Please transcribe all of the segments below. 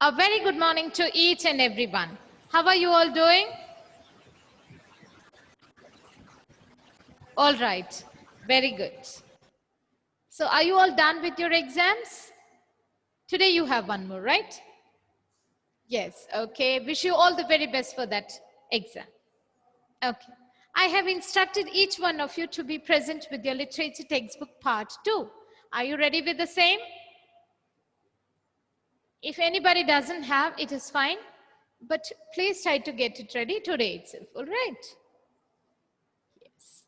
A very good morning to each and everyone. How are you all doing? All right, very good. So are you all done with your exams? Today you have one more, right? Yes, okay. Wish you all the very best for that exam. Okay. I have instructed each one of you to be present with your literature textbook part 2. Are you ready with the same? If anybody doesn't have, it is fine. But please try to get it ready today itself, all right? Yes.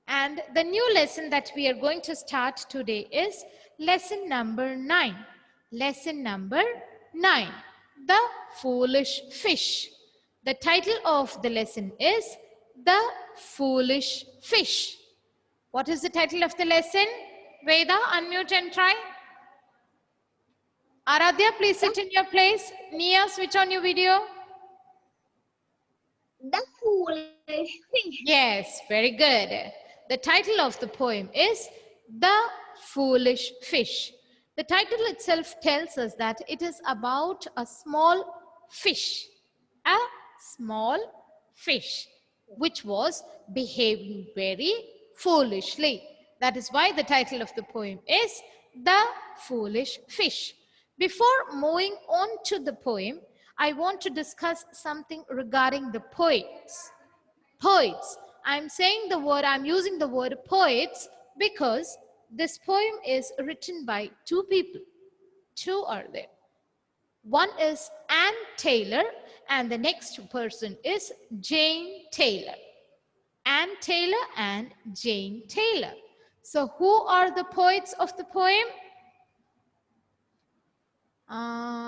And the new lesson that we are going to start today is lesson number 9. Lesson number 9, The Foolish Fish. The title of the lesson is The Foolish Fish. What is the title of the lesson? Veda, unmute and try. Aradhya, please sit in your place. Nia, switch on your video. The Foolish Fish. Yes, very good. The title of the poem is The Foolish Fish. The title itself tells us that it is about a small fish, which was behaving very foolishly. That is why the title of the poem is The Foolish Fish. Before moving on to the poem, I want to discuss something regarding the poets. Poets. I'm using the word poets because this poem is written by two people. Two are there. One is Anne Taylor and the next person is Jane Taylor. Anne Taylor and Jane Taylor. So who are the poets of the poem?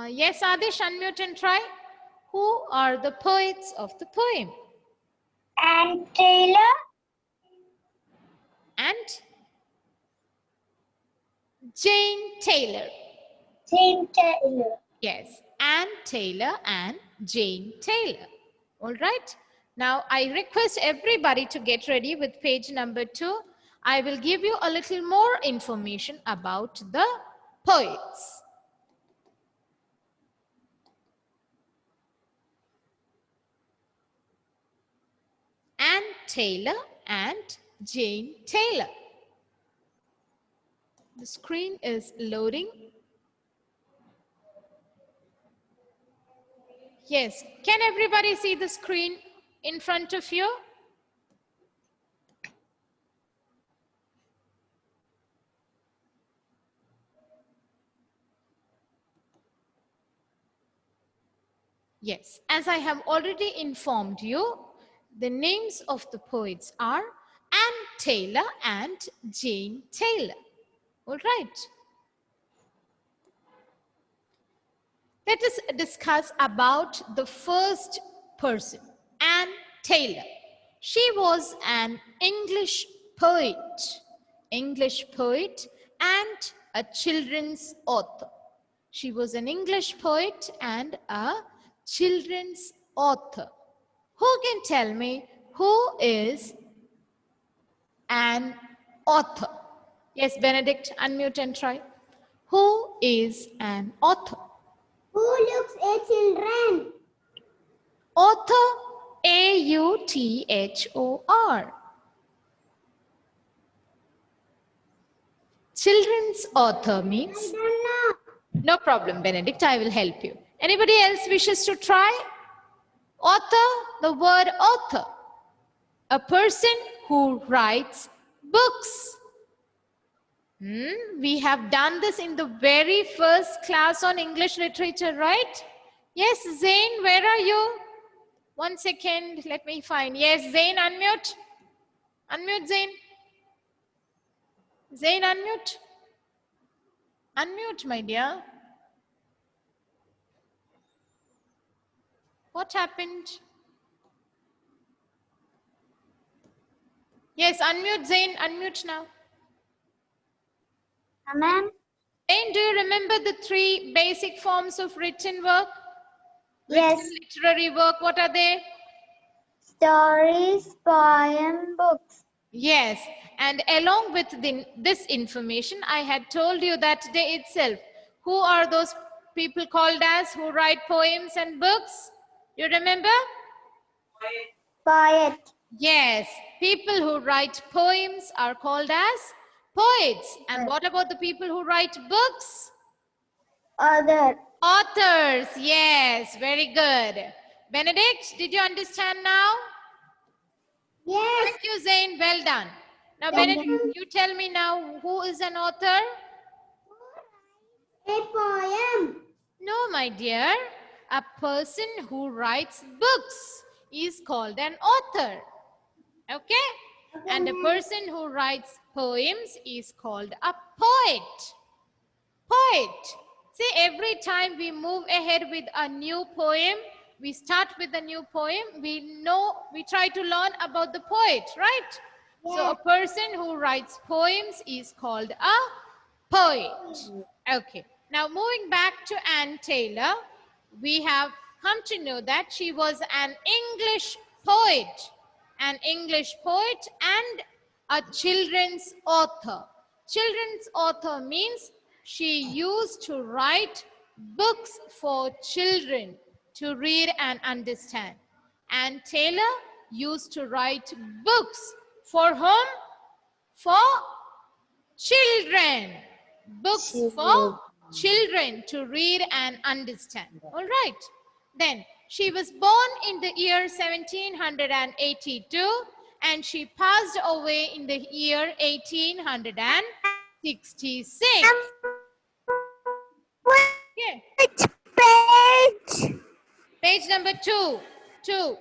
Yes, Adish, unmute and try. Who are the poets of the poem? Anne Taylor And Jane Taylor. Jane Taylor. Yes, Anne Taylor and Jane Taylor. All right. Now, I request everybody to get ready with page number 2. I will give you a little more information about the poets. Anne Taylor and Jane Taylor. The screen is loading. Yes, can everybody see the screen in front of you? Yes, as I have already informed you, the names of the poets are Anne Taylor and Jane Taylor. All right. Let us discuss about the first person, Anne Taylor. She was an English poet and a children's author. She was an English poet and a children's author. Who can tell me who is an author? Yes, Benedict, unmute and try. Who is an author? Who looks at children? Author, A-U-T-H-O-R. Children's author means? I don't know. No problem, Benedict, I will help you. Anybody else wishes to try? Author, the word author. A person who writes books. We have done this in the very first class on English literature, right? Yes, Zain, where are you? 1 second, let me find. Yes, Zain, unmute. Unmute, Zain. Zain, unmute. Unmute, my dear. What happened? Yes, unmute, Zain. Unmute now. Ma'am? Zain, do you remember the 3 basic forms of written work? Yes. Written literary work, what are they? Stories, poem, books. Yes, and along with this information, I had told you that day itself, who are those people called as who write poems and books? You remember? Poet. Yes, people who write poems are called as poets. And what about the people who write books? Other. Authors. Yes, very good. Benedict, did you understand now? Yes. Thank you, Zain. Well done. Now, Benedict, you tell me now, who is an author? A poem. No, my dear. A person who writes books is called an author. Okay? And a person who writes poems is called a poet. Poet. See, every time we move ahead with a new poem, we start with a new poem, we try to learn about the poet, right? Yes. So a person who writes poems is called a poet. Okay. Now moving back to Anne Taylor, we have come to know that she was an English poet. An English poet and a children's author. Children's author means she used to write books for children to read and understand. And Taylor used to write books for whom? For children. Books for children to read and understand. All right. Then she was born in the year 1782 and she passed away in the year 1866. Okay. Which page? Page number 2. 2.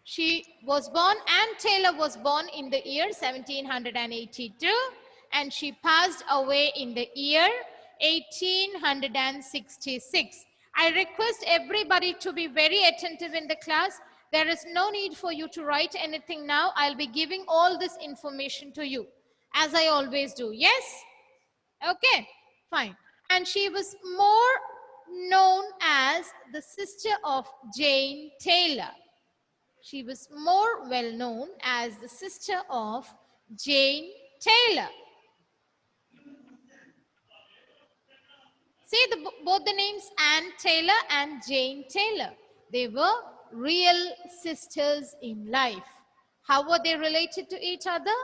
She was born, Anne Taylor was born in the year 1782 and she passed away in the year 1866. I request everybody to be very attentive in the class. There is no need for you to write anything now. I'll be giving all this information to you as I always do. Yes? Okay, fine. And she was more known as the sister of Jane Taylor. She was more well known as the sister of Jane Taylor. See both the names Anne Taylor and Jane Taylor. They were real sisters in life. How were they related to each other?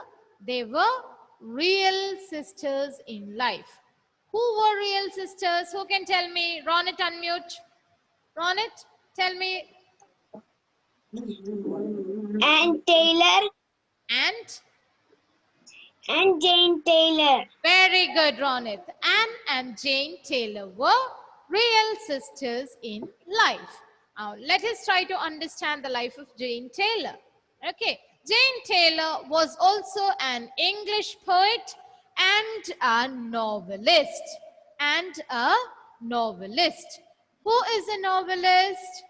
They were real sisters in life. Who were real sisters? Who can tell me? Ronit, unmute. Ronit, tell me. Anne Taylor And Jane Taylor. very good, Ronit. Anne and Jane Taylor were real sisters in life. Now, let us try to understand the life of Jane Taylor. Okay, Jane Taylor was also an English poet and a novelist. And a novelist. Who is a novelist?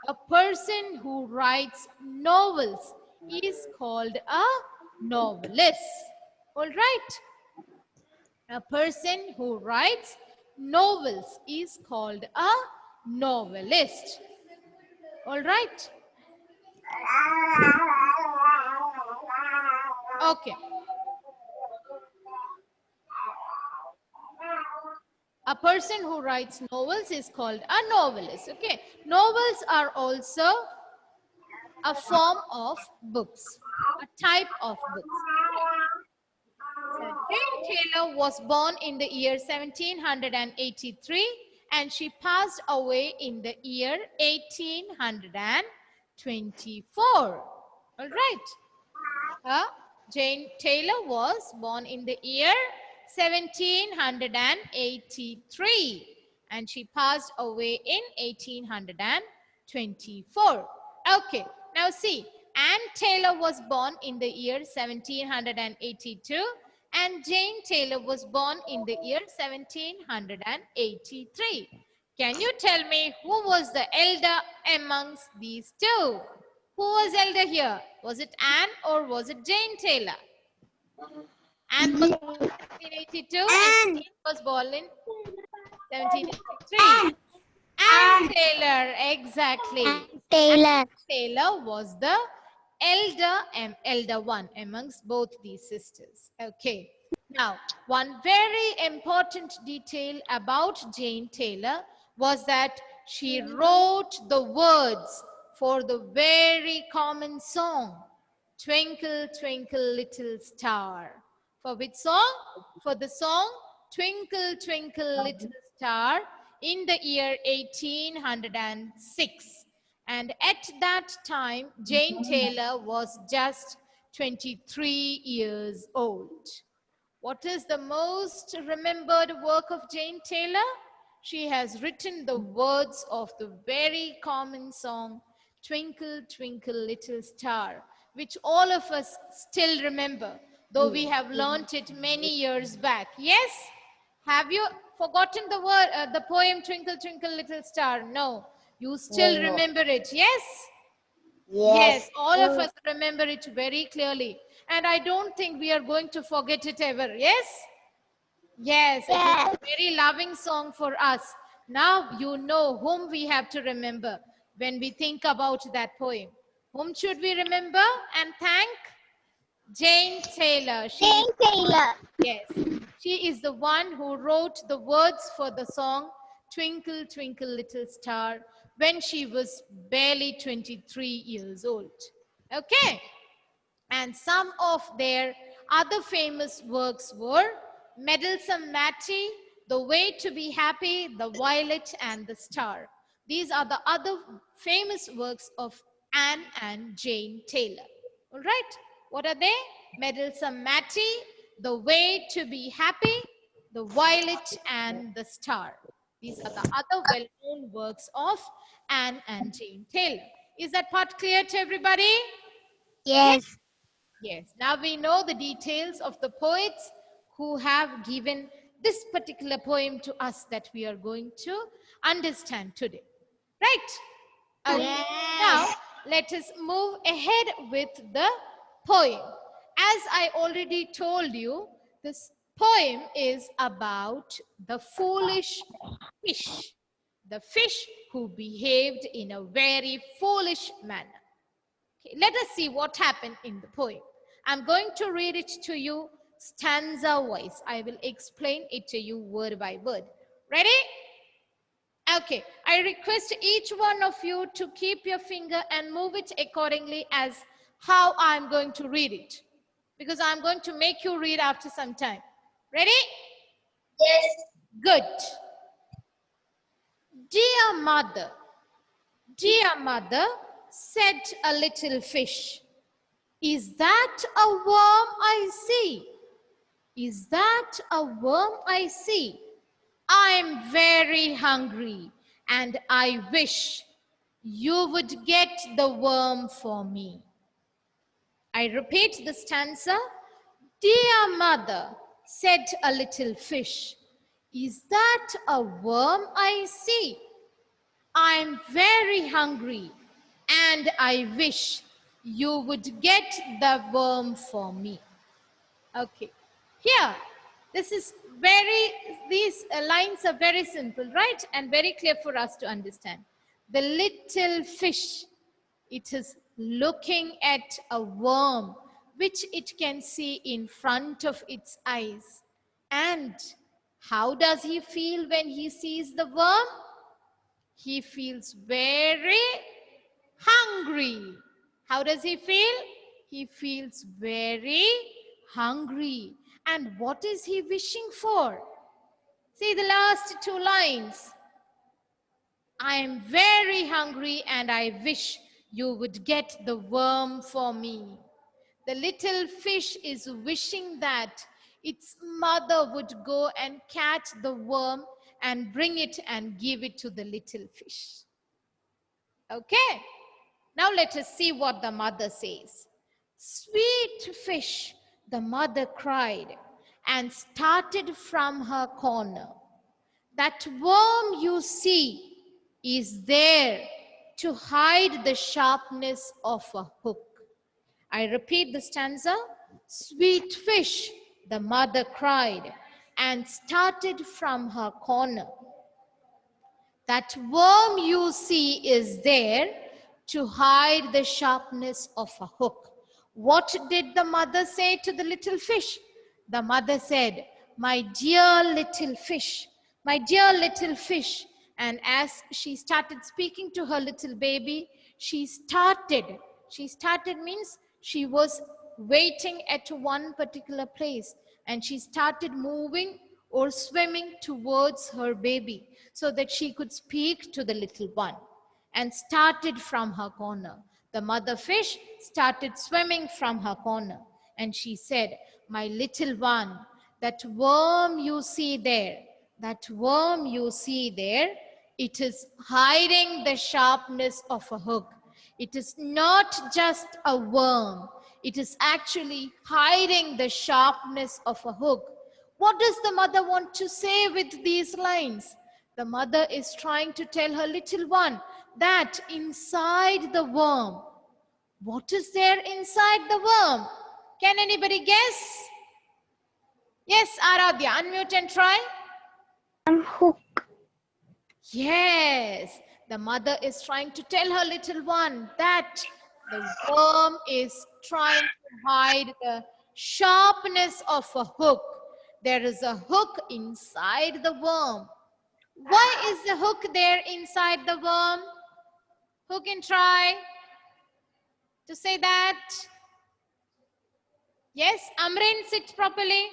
A person who writes novels is called a novelist. All right. A person who writes novels is called a novelist. All right. Okay. A person who writes novels is called a novelist. Okay. Novels are also a form of books, a type of books. Jane Taylor was born in the year 1783 and she passed away in the year 1824. All right. Jane Taylor was born in the year 1783 and she passed away in 1824. Okay, now see, Anne Taylor was born in the year 1782 and Jane Taylor was born in the year 1783. Can you tell me who was the elder amongst these two? Who was elder here? Was it Anne or was it Jane Taylor? Anne was born in 1782 and Jane was born in 1783. Anne Taylor, exactly. Taylor. Anne Taylor was the elder one amongst both these sisters. Okay. Now, one very important detail about Jane Taylor was that she wrote the words for the very common song, Twinkle, Twinkle, Little Star. For which song? For the song Twinkle, Twinkle, Little Star in the year 1806. And at that time, Jane Taylor was just 23 years old. What is the most remembered work of Jane Taylor? She has written the words of the very common song, Twinkle, Twinkle, Little Star, which all of us still remember, though we have learnt it many years back. Yes? Have you forgotten the poem Twinkle, Twinkle, Little Star? No. You still No. remember it. Yes? Yes, Yes. all of us remember it very clearly. And I don't think we are going to forget it ever. Yes? Yes, it is a Yes. very loving song for us. Now you know whom we have to remember when we think about that poem. Whom should we remember and thank? Jane Taylor. She is Jane the one, Taylor. yes, she is the one who wrote the words for the song Twinkle, Twinkle, Little Star when she was barely 23 years old. Okay? And some of their other famous works were Meddlesome Matty, The Way to Be Happy, The Violet, and The Star. These are the other famous works of Anne and Jane Taylor. All right, what are they? Meddlesome Matty, The Way to Be Happy, The Violet, and The Star. These are the other well known works of Anne and Jane Taylor. Is that part clear to everybody? Yes. Yes. Yes, now we know the details of the poets who have given this particular poem to us that we are going to understand today. Right? Okay. Now, Yes. let us move ahead with the poem. As I already told you, this poem is about the foolish fish. The fish who behaved in a very foolish manner. Okay, let us see what happened in the poem. I'm going to read it to you stanza wise. I will explain it to you word by word. Ready? Okay. I request each one of you to keep your finger and move it accordingly as how I'm going to read it. Because I'm going to make you read after some time. Ready? Yes. Good. Dear mother, dear mother, said a little fish. Is that a worm I see? Is that a worm I see? I'm very hungry and I wish you would get the worm for me. I repeat the stanza. Dear mother, said a little fish, is that a worm I see? I'm very hungry and I wish you would get the worm for me. Okay. Here, this is very, these lines are very simple, right? And very clear for us to understand. The little fish, it is looking at a worm which it can see in front of its eyes. And how does he feel when he sees the worm? He feels very hungry. How does he feel? He feels very hungry. And what is he wishing for? See the last two lines. I am very hungry and I wish you would get the worm for me. The little fish is wishing that its mother would go and catch the worm and bring it and give it to the little fish. Okay? Now let us see what the mother says. Sweet fish, the mother cried and started from her corner. That worm you see is there to hide the sharpness of a hook. I repeat the stanza. Sweet fish, the mother cried and started from her corner. That worm you see is there to hide the sharpness of a hook. What did the mother say to the little fish? The mother said, "My dear little fish, my dear little fish." And as she started speaking to her little baby, she started means she was waiting at one particular place, and she started moving or swimming towards her baby so that she could speak to the little one, and started from her corner. The mother fish started swimming from her corner, and she said, "My little one, that worm you see there, that worm you see there, it is hiding the sharpness of a hook. It is not just a worm, it is actually hiding the sharpness of a hook." What does the mother want to say with these lines? The mother is trying to tell her little one that inside the worm, what is there inside the worm? Can anybody guess? Yes, Aradhya, unmute and try. Hook. Yes, the mother is trying to tell her little one that the worm is trying to hide the sharpness of a hook. There is a hook inside the worm. Why is the hook there inside the worm? Who can try to say that? Yes, Amrin, sit properly.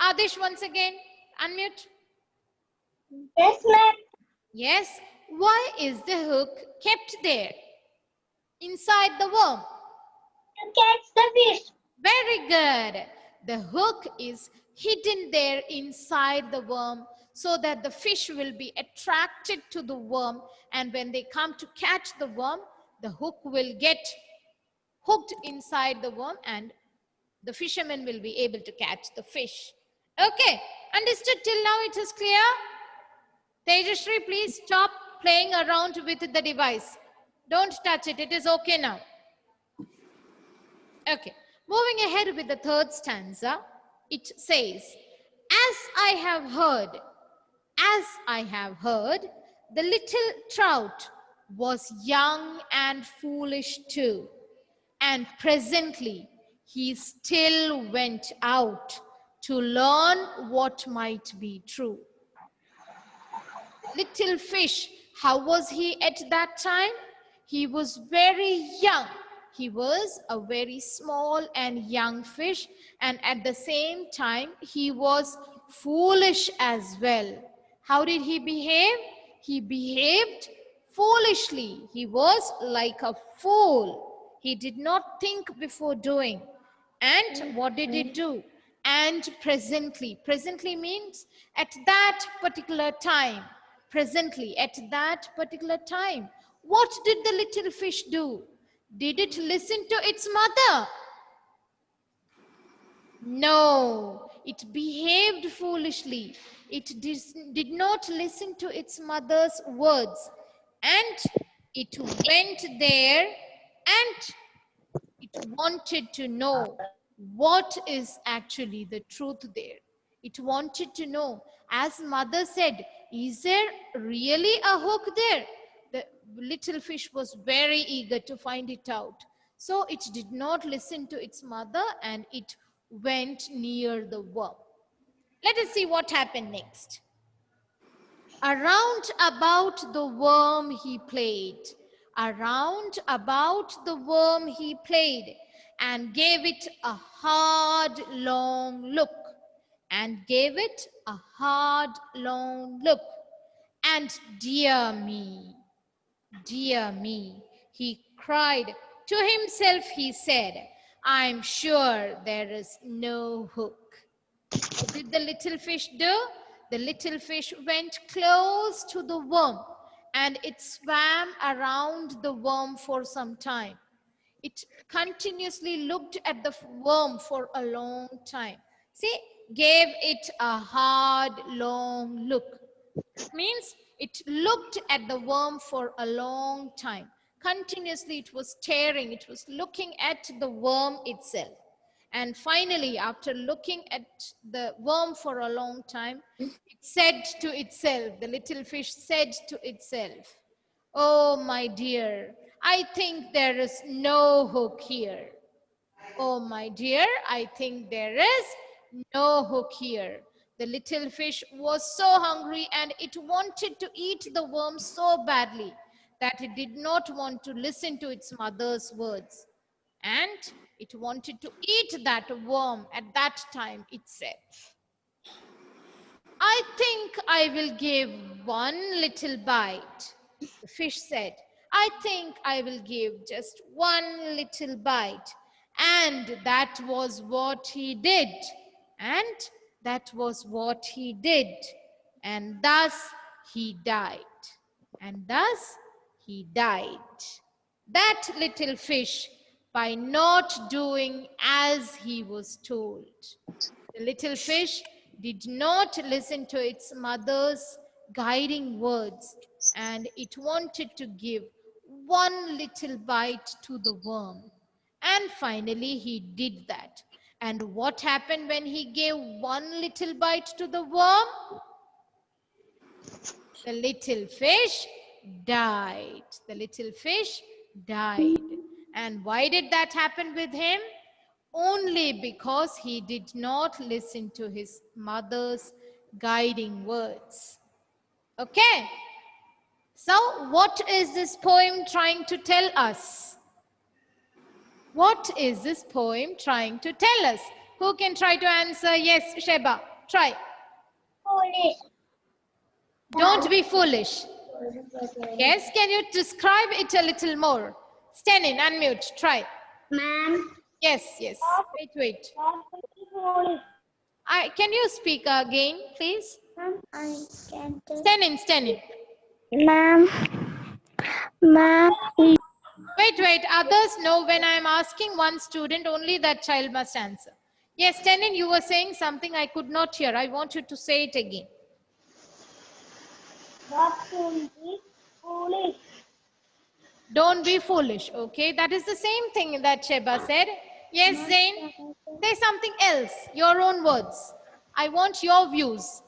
Adish, once again, unmute. Yes, ma'am. Yes, why is the hook kept there inside the worm? To catch the fish. Very good. The hook is hidden there inside the worm so that the fish will be attracted to the worm, and when they come to catch the worm, the hook will get hooked inside the worm and the fisherman will be able to catch the fish. Okay, understood till now? It is clear? Tejashri, please stop playing around with the device. Don't touch it. It is okay now. Okay, moving ahead with the third stanza, it says, "As I have heard, as I have heard, the little trout was young and foolish too, and presently he still went out to learn what might be true." Little fish, how was he at that time? He was very young. He was a very small and young fish, and at the same time, he was foolish as well. How did he behave? He behaved foolishly. He was like a fool. He did not think before doing. And what did it do? And presently. Presently means at that particular time. Presently, at that particular time. What did the little fish do? Did it listen to its mother? No, it behaved foolishly. It did not listen to its mother's words. And it went there and it wanted to know what is actually the truth there. It wanted to know, as mother said, is there really a hook there? The little fish was very eager to find it out. So it did not listen to its mother and it went near the worm. Let us see what happened next. Around about the worm he played. Around about the worm he played, and gave it a hard, long look. And gave it a hard, long look. And dear me, he cried. To himself he said, "I'm sure there is no hook." What did the little fish do? The little fish went close to the worm and it swam around the worm for some time. It continuously looked at the worm for a long time. See, gave it a hard, long look. That means it looked at the worm for a long time. Continuously, it was staring, it was looking at the worm itself. And finally, after looking at the worm for a long time, it said to itself, the little fish said to itself, "Oh, my dear, I think there is no hook here. Oh, my dear, I think there is No hook here. The little fish was so hungry and it wanted to eat the worm so badly that it did not want to listen to its mother's words. And it wanted to eat that worm at that time itself. I think I will give one little bite. The fish said, I think I will give just one little bite. And that was what he did. And that was what he did. And thus he died. And thus he died. That little fish, by not doing as he was told. The little fish did not listen to its mother's guiding words, and it wanted to give one little bite to the worm. And finally, he did that. And what happened when he gave one little bite to the worm? The little fish died. The little fish died. And why did that happen with him? Only because he did not listen to his mother's guiding words. Okay? So, what is this poem trying to tell us? What is this poem trying to tell us? Who can try to answer? Yes, Sheba, try. Foolish. Don't be foolish. Yes, can you describe it a little more? Stand in, unmute, try. Ma'am. Yes, yes. Wait. Foolish. Can you speak again, please? Ma'am, I can't. Stand in. Ma'am. Ma'am. Wait. Others know when I am asking one student, only that child must answer. Yes, stand in, you were saying something I could not hear. I want you to say it again. Don't be foolish. Don't be foolish, okay? That is the same thing that Sheba said. Yes, Zain, say something else, your own words. I want your views.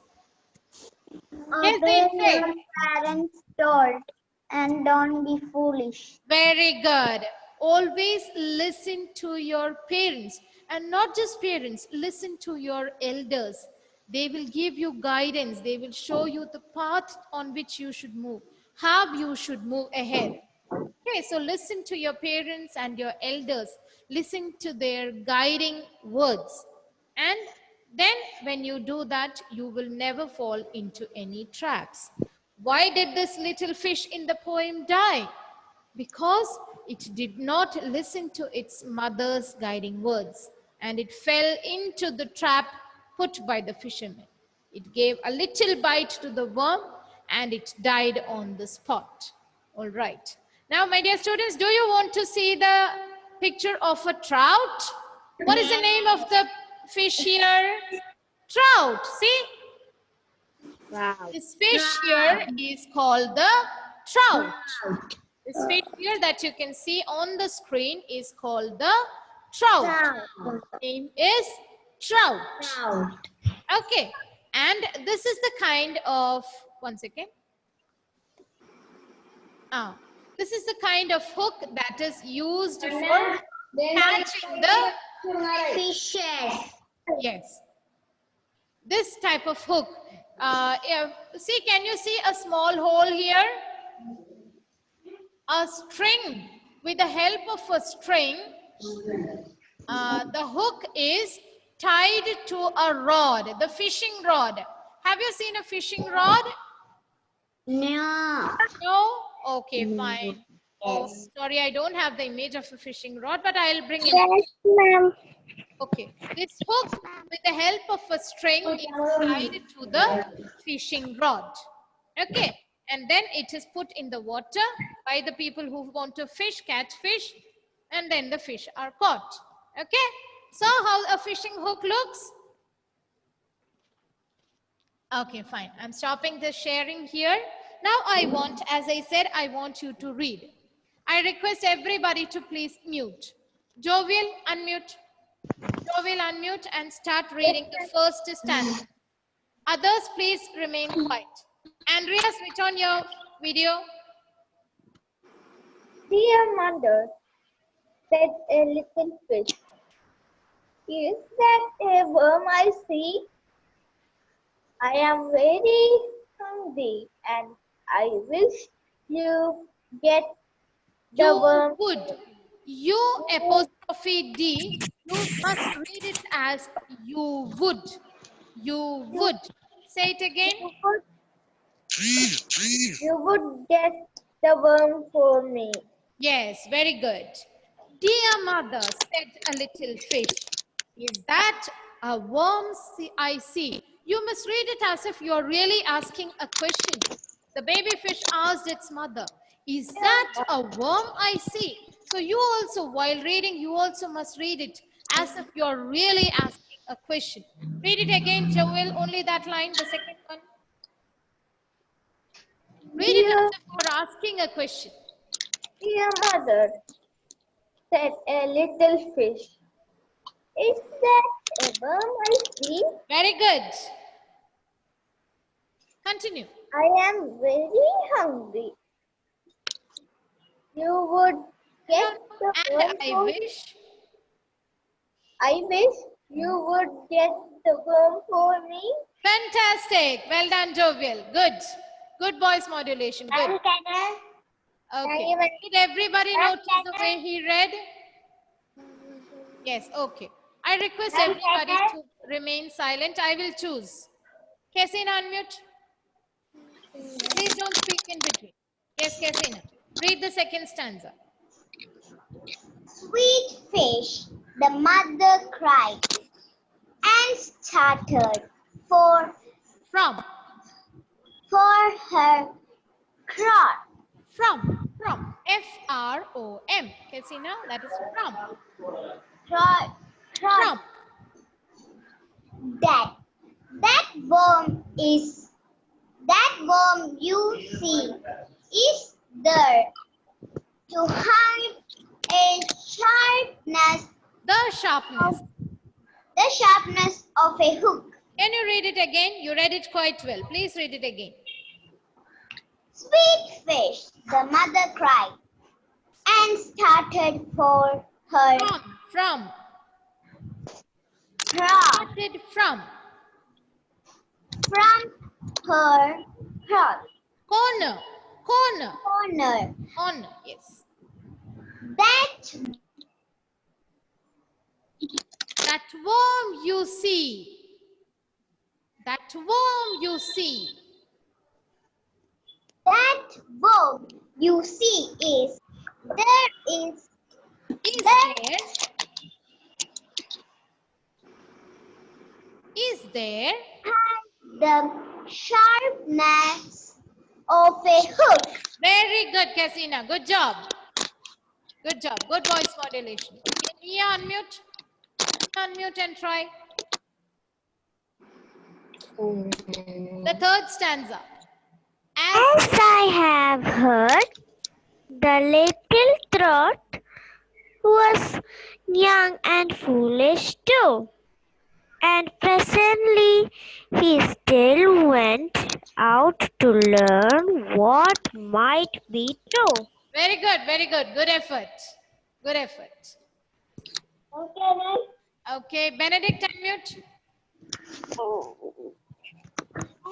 Yes, Zain, say. Your parents told, and don't be foolish. Very good. Always listen to your parents, and not just parents, listen to your elders. They will give you guidance. They will show you the path on which you should move, how you should move ahead. Okay, so listen to your parents and your elders. Listen to their guiding words. And then when you do that, you will never fall into any traps. Why did this little fish in the poem die? Because it did not listen to its mother's guiding words, and it fell into the trap put by the fisherman. It gave a little bite to the worm and it died on the spot. All right. Now, my dear students, do you want to see the picture of a trout? What is the name of the fish here? Trout. See? Wow. This fish here is called the trout. This fish here that you can see on the screen is called the trout. Name is trout. Okay. And this is the kind of, one second. This is the kind of hook that is used for catching the Fishes. yes. This type of hook. See, can you see a small hole here? A string. With the help of a string, the hook is tied to a rod, the fishing rod. Have you seen a fishing rod? No. No? Okay, fine. Oh, Yes. sorry, I don't have the image of a fishing rod, but I'll bring it. Yes, ma'am. Okay, this hook with the help of a string is tied to the fishing rod. Okay, and then it is put in the water by the people who want to catch fish, and then the fish are caught. Okay, so how a fishing hook looks? Okay, fine. I'm stopping the sharing here. Now I want, as I said, I want you to read. I request everybody to please mute. Jovial, unmute. Jovial, unmute and start reading the first stanza. Others, please remain quiet. Andrea, switch on your video. Dear mother, said a little fish, Is that a worm I see? I am very hungry and I wish you get the You worm. would. You apostrophe D. You must read it as you would. You You, would. Say it again. you would you would get the worm for me. Yes, very good. Dear mother, said a little fish, is that a worm I see? You must read it as if you're really asking a question. The baby fish asked its mother, is that a worm I see? So you also, while reading, you also must read it as if you're really asking a question. Read it again, Joel, only that line, the second one. Read it as Dear, if you're asking a question. dear mother, said a little fish. Is that a worm I see? Very good. Continue. I am very hungry. You would No, get no, the and worm I for me. wish. I wish you would get the worm for me. Fantastic. Well done, Jovial. Good. Good voice modulation. Good. Okay. Did everybody notice the way he read? Yes, okay. I request everybody to remain silent. I will choose. Kesina, unmute. Please don't speak in between. Yes, Kesina. Read the second stanza. Sweet fish, the mother cried and started for, From. for her crop. From. From. Kesina, that is from. Crop, crop. From. That worm is that worm you see is there to hide a sharpness The sharpness. the sharpness of a hook. Can you read it again? You read it quite well. Please read it again. Sweet fish, the mother cried and started for her From. crop. Started from. From her crop. Corner. Corner. Corner. Yes. That That worm you see. That worm you see. that worm you see is there is Is there there? Is there? the sharpness of a hook. Very good, Casina. Good job. Good job. Good voice modulation. Okay, Nia, unmute. Unmute and try. The third stanza. As I have heard, the little throat was young and foolish too, and presently he still went out to learn what might be true. Very good. Very good. Good effort. Good effort. Okay, Okay, Benedict, unmute.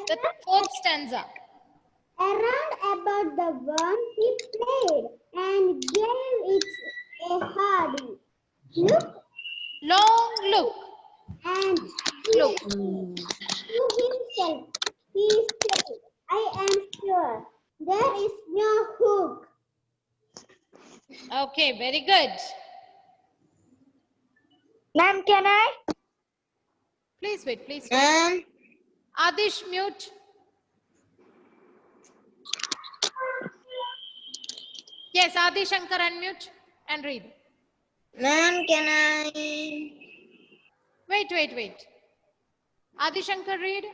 The fourth stanza. around about the worm he played and gave it a hearty look Long look. and Look. to himself he said, I am sure there is no hook. Okay, very good. Ma'am, can I? Please wait, please wait. Ma'am. Adish, mute. Yes, Adi Shankar, unmute and read. Ma'am, can I? Wait. Adi Shankar, read.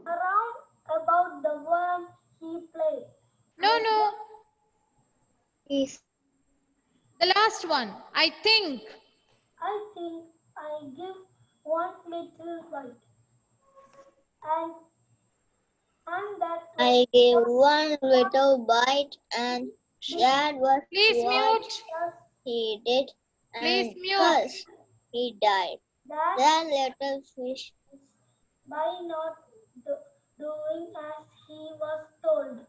Around about the worm he played. No. Yes. The last one. I think. I think I give one little bite. And that I gave one little bite, and that was Please what mute. he did, Please and mute. thus he died. Then little fish, by not doing as he was told.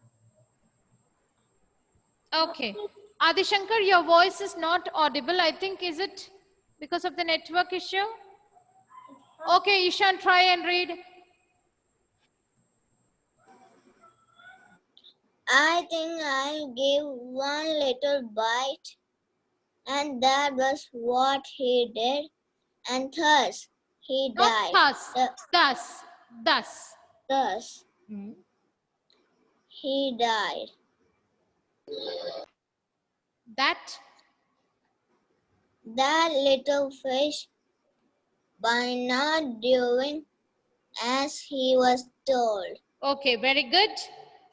Okay. Adishankar, your voice is not audible. I think, is it because of the network issue? Okay, Ishan, try and read. I think I gave one little bite, and that was what he did, and thus he Not died. thus, thus, thus. Thus Hmm. he died. That. That little fish, by not doing as he was told. Okay, very good.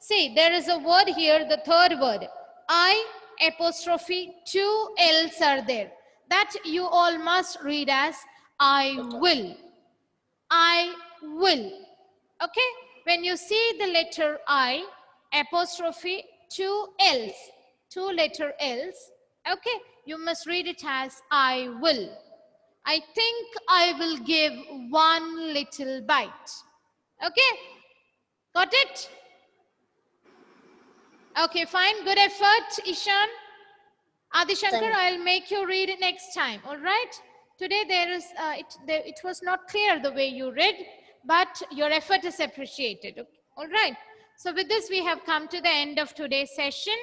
See, there is a word here, the third word. I apostrophe two L's are there. That you all must read as I will. I will. Okay? When you see the letter I, apostrophe two L's, two letter L's, okay? You must read it as I will. I think I will give one little bite. Okay? Got it? Okay, fine. Good effort, Ishan. Adishankar, I'll make you read it next time. All right? Today it was not clear the way you read, but your effort is appreciated. Okay? All right. So with this, we have come to the end of today's session.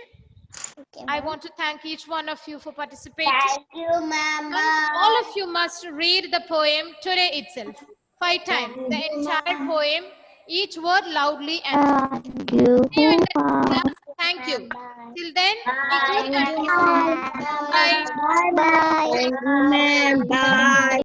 Okay, I want to thank each one of you for participating. Thank you, ma'am. All of you must read the poem today itself, 5 times. The entire poem, each word loudly and Thank you. see you in the next class. Thank you. Till then, be good and Bye. bye. Bye. Bye. Bye. Bye.